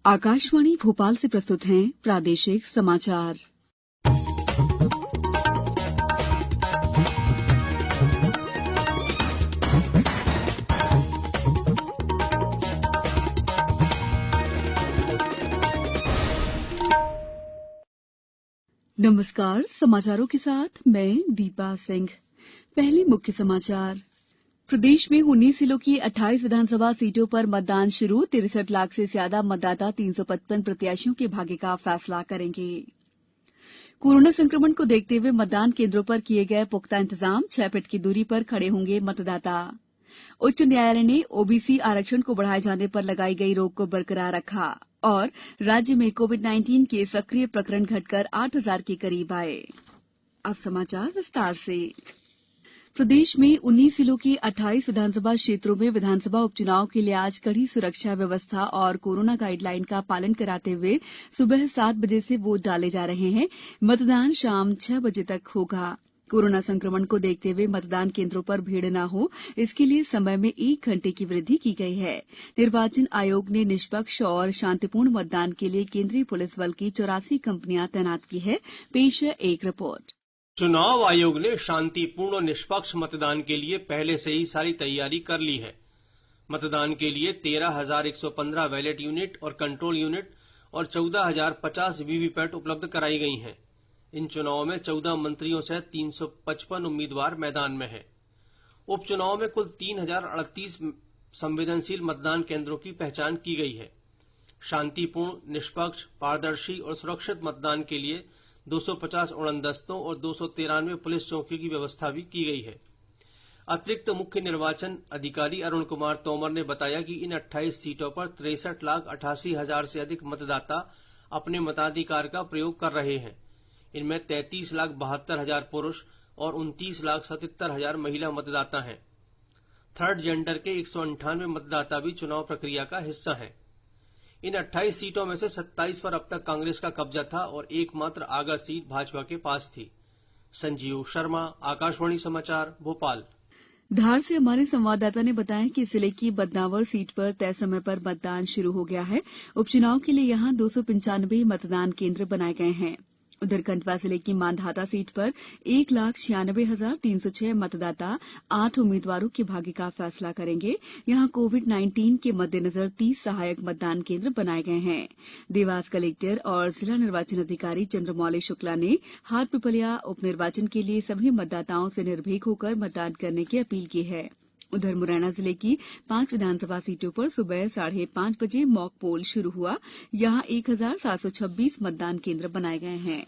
आकाशवाणी भोपाल से प्रस्तुत हैं प्रादेशिक समाचार। नमस्कार, समाचारों के साथ मैं दीपा सिंह। पहले मुख्य समाचार। प्रदेश में 19 जिलों की 28 विधानसभा सीटों पर मतदान शुरू। 63 लाख से ज्यादा मतदाता 355 प्रत्याशियों के भाग्य का फैसला करेंगे। कोरोना संक्रमण को देखते हुए मतदान केंद्रों पर किए गए पुख्ता इंतजाम। 6 फीट की दूरी पर खड़े होंगे मतदाता। उच्च न्यायालय ने ओबीसी आरक्षण को बढ़ाए जाने पर लगाई गई रोक को बरकरार रखा और राज्य में कोविड-19 के सक्रिय प्रकरण घटकर 8,000 के करीब आए। अब समाचार विस्तार से। प्रदेश में 19 जिलों की 28 विधानसभा क्षेत्रों में विधानसभा उपचुनाव के लिए आज कड़ी सुरक्षा व्यवस्था और कोरोना गाइडलाइन का पालन कराते हुए सुबह 7 बजे से वोट डाले जा रहे हैं। मतदान शाम 6 बजे तक होगा। कोरोना संक्रमण को देखते हुए मतदान केंद्रों पर भीड़ न हो, इसके लिए समय में 1 घंटे की वृद्धि की गई है। निर्वाचन आयोग ने निष्पक्ष और शांतिपूर्ण मतदान के लिए केंद्रीय पुलिस बल की 84 कंपनियां तैनात की है। पेश है एक रिपोर्ट। चुनाव आयोग ने शांतिपूर्ण और निष्पक्ष मतदान के लिए पहले से ही सारी तैयारी कर ली है। मतदान के लिए 13,115 बैलेट यूनिट और कंट्रोल यूनिट और 14,050 वीवीपैट उपलब्ध कराई गई हैं। इन चुनावों में 14 मंत्रियों सहित 355 उम्मीदवार मैदान में हैं। उपचुनाव में कुल 3,038 संवेदनशील मतदान केंद्रों की पहचान की गई है। शांतिपूर्ण, निष्पक्ष, पारदर्शी और सुरक्षित मतदान के लिए 250 उड़नदस्तों और 293 पुलिस चौकियों की व्यवस्था भी की गई है। अतिरिक्त मुख्य निर्वाचन अधिकारी अरुण कुमार तोमर ने बताया कि इन 28 सीटों पर 63,88,000 से अधिक मतदाता अपने मताधिकार का प्रयोग कर रहे हैं। इनमें 33,72,000 पुरुष और 29,77,000 महिला मतदाता हैं। थर्ड जेंडर के 198 मतदाता भी चुनाव प्रक्रिया का हिस्सा हैं। इन 28 सीटों में से 27 पर अब तक कांग्रेस का कब्जा था और एकमात्र आगा सीट भाजपा के पास थी। संजीव शर्मा, आकाशवाणी समाचार, भोपाल। धार से हमारे संवाददाता ने बताया कि जिले की बदनावर सीट पर तय समय पर मतदान शुरू हो गया है। उपचुनाव के लिए यहां 295 मतदान केंद्र बनाए गए हैं। उधर खंडवा जिले की मांधाता सीट पर 1,96,306 मतदाता 8 उम्मीदवारों के भाग्य का फैसला करेंगे। यहां कोविड-19 के मद्देनजर 30 सहायक मतदान केंद्र बनाए गए हैं। देवास कलेक्टर और जिला निर्वाचन अधिकारी चंद्रमौली शुक्ला ने हाटपिपलिया उपनिर्वाचन के लिए सभी मतदाताओं से निर्भीक होकर मतदान करने की अपील की है। उधर मुरैना जिले की 5 विधानसभा सीटों पर सुबह 5:30 बजे मॉक पोल शुरू हुआ। यहां 1,726 मतदान केंद्र बनाए गए हैं।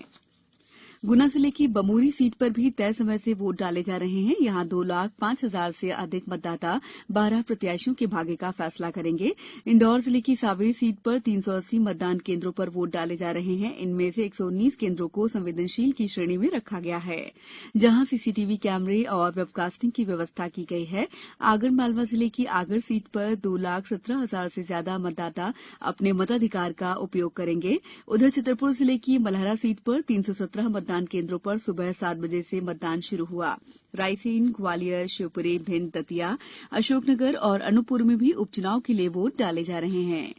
गुना जिले की बमोरी सीट पर भी तय समय से वोट डाले जा रहे हैं। यहां 2,05,000 से अधिक मतदाता 12 प्रत्याशियों के भाग्य का फैसला करेंगे। इंदौर जिले की सांवेर सीट पर 380 मतदान केंद्रों पर वोट डाले जा रहे हैं। इनमें से 119 केंद्रों को संवेदनशील की श्रेणी में रखा गया है, जहां सीसीटीवी कैमरे और वेबकास्टिंग की व्यवस्था की गई है। आगर मालवा जिले की आगर सीट पर 2,17,000 से ज्यादा मतदाता अपने मताधिकार का उपयोग करेंगे। उधर छतरपुर जिले की मलहरा सीट पर 317 मतदान केंद्रों पर सुबह 7 बजे से मतदान शुरू हुआ। रायसेन, ग्वालियर, शिवपुरी, भिंड, दतिया, अशोकनगर और अनूपपुर में भी उपचुनाव के लिए वोट डाले जा रहे हैं।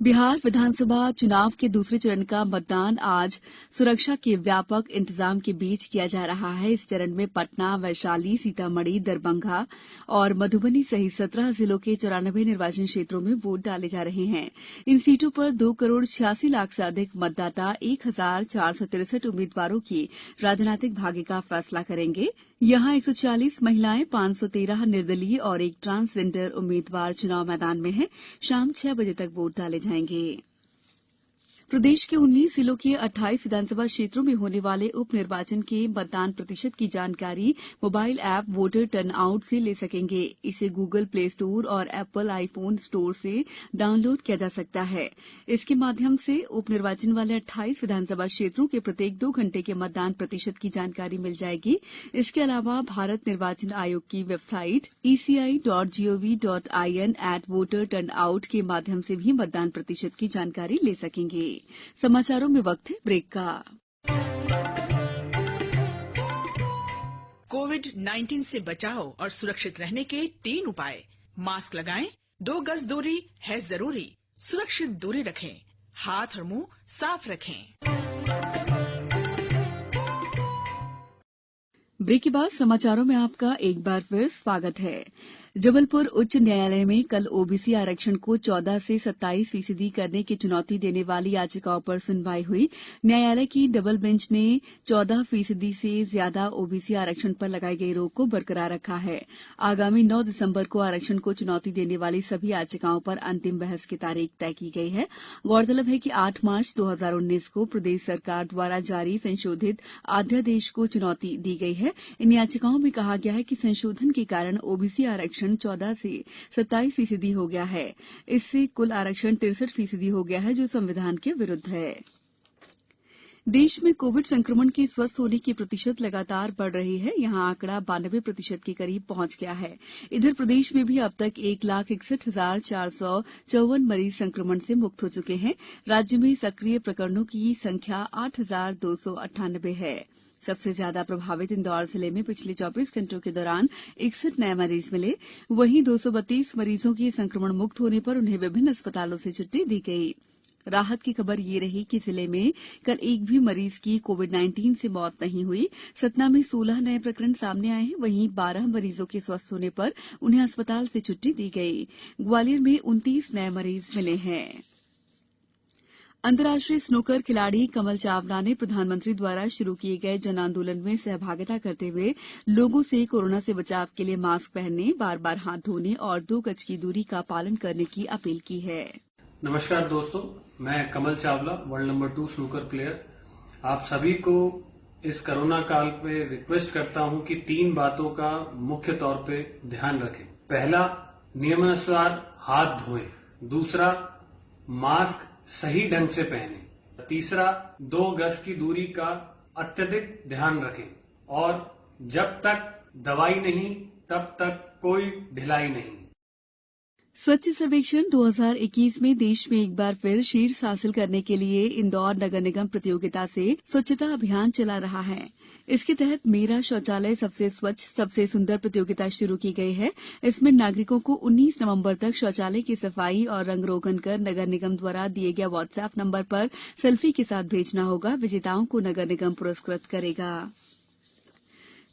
बिहार विधानसभा चुनाव के दूसरे चरण का मतदान आज सुरक्षा के व्यापक इंतजाम के बीच किया जा रहा है। इस चरण में पटना, वैशाली, सीतामढ़ी, दरभंगा और मधुबनी सहित 17 जिलों के 94 निर्वाचन क्षेत्रों में वोट डाले जा रहे हैं। इन सीटों पर 2,86,00,000 से अधिक मतदाता 1,463 उम्मीदवारों की राजनीतिक भाग्य का फैसला करेंगे। यहां 140 महिलाएं, 513 निर्दलीय और एक ट्रांसजेंडर उम्मीदवार चुनाव मैदान में हैं। शाम 6 बजे तक वोट डाले जाएंगे। प्रदेश के 19 जिलों के 28 विधानसभा क्षेत्रों में होने वाले उप निर्वाचन के मतदान प्रतिशत की जानकारी mobile app voter turn out से ले सकेंगे। इसे गूगल प्ले स्टोर और एप्पल आईफोन स्टोर से डाउनलोड किया जा सकता है। इसके माध्यम से उप निर्वाचन वाले 28 विधानसभा क्षेत्रों के प्रत्येक 2 घंटे के मतदान प्रतिशत की जानकारी मिल जाएगी। इसके अलावा भारत निर्वाचन आयोग की वेबसाइट eci.gov.in/voter-turnout के माध्यम से भी मतदान प्रतिशत की जानकारी ले सकेंगे। समाचारों में वक्त है ब्रेक का। कोविड-19 से बचाव और सुरक्षित रहने के 3 उपाय। मास्क लगाएं, 2 गज दूरी है जरूरी, सुरक्षित दूरी रखें, हाथ और मुंह साफ रखें। ब्रेक के बाद समाचारों में आपका एक बार फिर स्वागत है। जबलपुर उच्च न्यायालय में कल ओबीसी आरक्षण को 14 से 27% करने की चुनौती देने वाली याचिकाओं पर सुनवाई हुई। न्यायालय की डबल बेंच ने 14% से ज्यादा ओबीसी आरक्षण पर लगाई गई रोक को बरकरार रखा है। आगामी 9 दिसंबर को आरक्षण को चुनौती देने वाली सभी याचिकाओं पर अंतिम बहस की तारीख तय की गई है। गौरतलब है कि 8 मार्च 2019 को प्रदेश सरकार द्वारा जारी संशोधित अध्यादेश को चुनौती दी गई है। इन याचिकाओं में कहा गया है कि संशोधन के कारण ओबीसी आरक्षण 14 से 27% हो गया है। इससे कुल आरक्षण 63% हो गया है, जो संविधान के विरुद्ध है। देश में कोविड संक्रमण के स्वस्थ होने की प्रतिशत लगातार बढ़ रही है। यहां आंकड़ा 92% के करीब पहुंच गया है। इधर प्रदेश में भी अब तक 1,61,454 मरीज संक्रमण से मुक्त हो चुके हैं। राज्य में सक्रिय प्रकरणों की संख्या 8,298 है। सबसे ज्यादा प्रभावित इंदौर जिले में पिछले 24 घंटों के दौरान 61 नए मरीज मिले। वहीं 232 मरीजों के संक्रमण मुक्त होने पर उन्हें विभिन्न अस्पतालों से छुट्टी दी गई। राहत की खबर ये रही कि जिले में कल एक भी मरीज की कोविड-19 से मौत नहीं हुई। सतना में 16 नए प्रकरण सामने आए हैं। वहीं 12 मरीजों के स्वस्थ होने पर उन्हें अस्पताल से छुट्टी दी गई। ग्वालियर में 29 नए मरीज मिले हैं। अंतर्राष्ट्रीय स्नूकर खिलाड़ी कमल चावला ने प्रधानमंत्री द्वारा शुरू किए गए जन आंदोलन में सहभागिता करते हुए लोगों से कोरोना से बचाव के लिए मास्क पहनने, बार-बार हाथ धोने और 2 गज की दूरी का पालन करने की अपील की है। नमस्कार दोस्तों, मैं Kamal Chawla, world number 2 snooker player. आप सभी को इस कोरोना काल पे रिक्वेस्ट करता हूं कि 3 बातों का मुख्य तौर पे ध्यान रखें। पहला, नियमानुसार हाथ धोएं। दूसरा, मास्क सही ढंग से पहने। तीसरा, 2 गज की दूरी का अत्यधिक ध्यान रखें। और जब तक दवाई नहीं तब तक कोई ढिलाई नहीं। स्वच्छ सर्वेक्षण 2021 में देश में एक बार फिर शीर्ष हासिल करने के लिए इंदौर नगर निगम प्रतियोगिता से स्वच्छता अभियान चला रहा है। इसके तहत मेरा शौचालय सबसे स्वच्छ सबसे सुंदर प्रतियोगिता शुरू की गई है। इसमें नागरिकों को 19 नवंबर तक शौचालय की सफाई और रंग रोगन कर नगर निगम द्वारा दिए गए व्हाट्सएप नंबर पर सेल्फी के साथ भेजना होगा। विजेताओं को नगर निगम पुरस्कृत करेगा।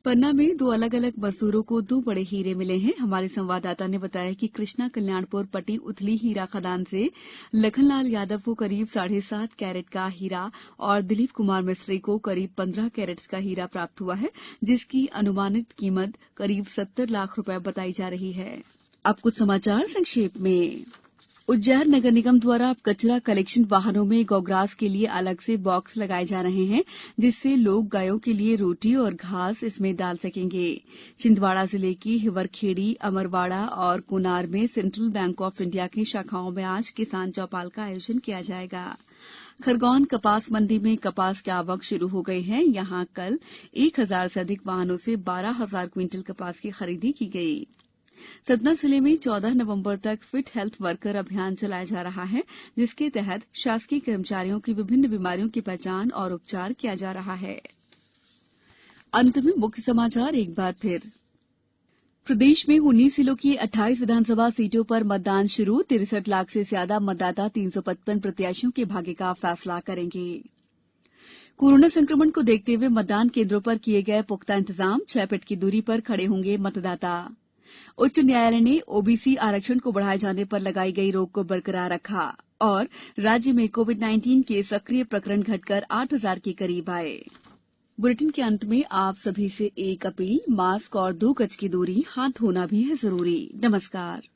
पन्ना में 2 अलग अलग मजदूरों को 2 बड़े हीरे मिले हैं। हमारे संवाददाता ने बताया कि कृष्णा कल्याणपुर पट्टी उथली हीरा खदान से लखनलाल यादव को करीब 7.5 कैरेट का हीरा और दिलीप कुमार मिस्त्री को करीब 15 कैरेट्स का हीरा प्राप्त हुआ है, जिसकी अनुमानित कीमत करीब 70 लाख रुपए बताई जा रही है। अब कुछ समाचार संक्षेप में। उज्जैन नगर निगम द्वारा अब कचरा कलेक्शन वाहनों में गौग्रास के लिए अलग से बॉक्स लगाए जा रहे हैं, जिससे लोग गायों के लिए रोटी और घास इसमें डाल सकेंगे। छिंदवाड़ा जिले की हिवरखेड़ी, अमरवाड़ा और कुनार में सेंट्रल बैंक ऑफ इंडिया की शाखाओं में आज किसान चौपाल का आयोजन किया जाएगा। खरगोन कपास मंडी में कपास की आवक शुरू हो गई है। यहां कल 1000 से अधिक वाहनों से 12,000 क्विंटल कपास की खरीदी की गई। सतना जिले में 14 नवंबर तक फिट हेल्थ वर्कर अभियान चलाया जा रहा है, जिसके तहत शासकीय कर्मचारियों की विभिन्न बीमारियों की पहचान और उपचार किया जा रहा है। अंत में मुख्य समाचार एक बार फिर। प्रदेश में 19 जिलों की 28 विधानसभा सीटों पर मतदान शुरू। 63 लाख से ज्यादा मतदाता 355 प्रत्याशियों के भाग्य का फैसला करेंगे। कोरोना संक्रमण को देखते हुए मतदान केंद्रों पर किए गए पुख्ता इंतजाम। 6 फीट की दूरी पर खड़े होंगे मतदाता। उच्च न्यायालय ने ओबीसी आरक्षण को बढ़ाए जाने पर लगाई गई रोक को बरकरार रखा। और राज्य में कोविड-19 के सक्रिय प्रकरण घटकर 8,000 के करीब आए। बुलेटिन के अंत में आप सभी से एक अपील, मास्क और 2 गज की दूरी, हाथ धोना भी है जरूरी। नमस्कार।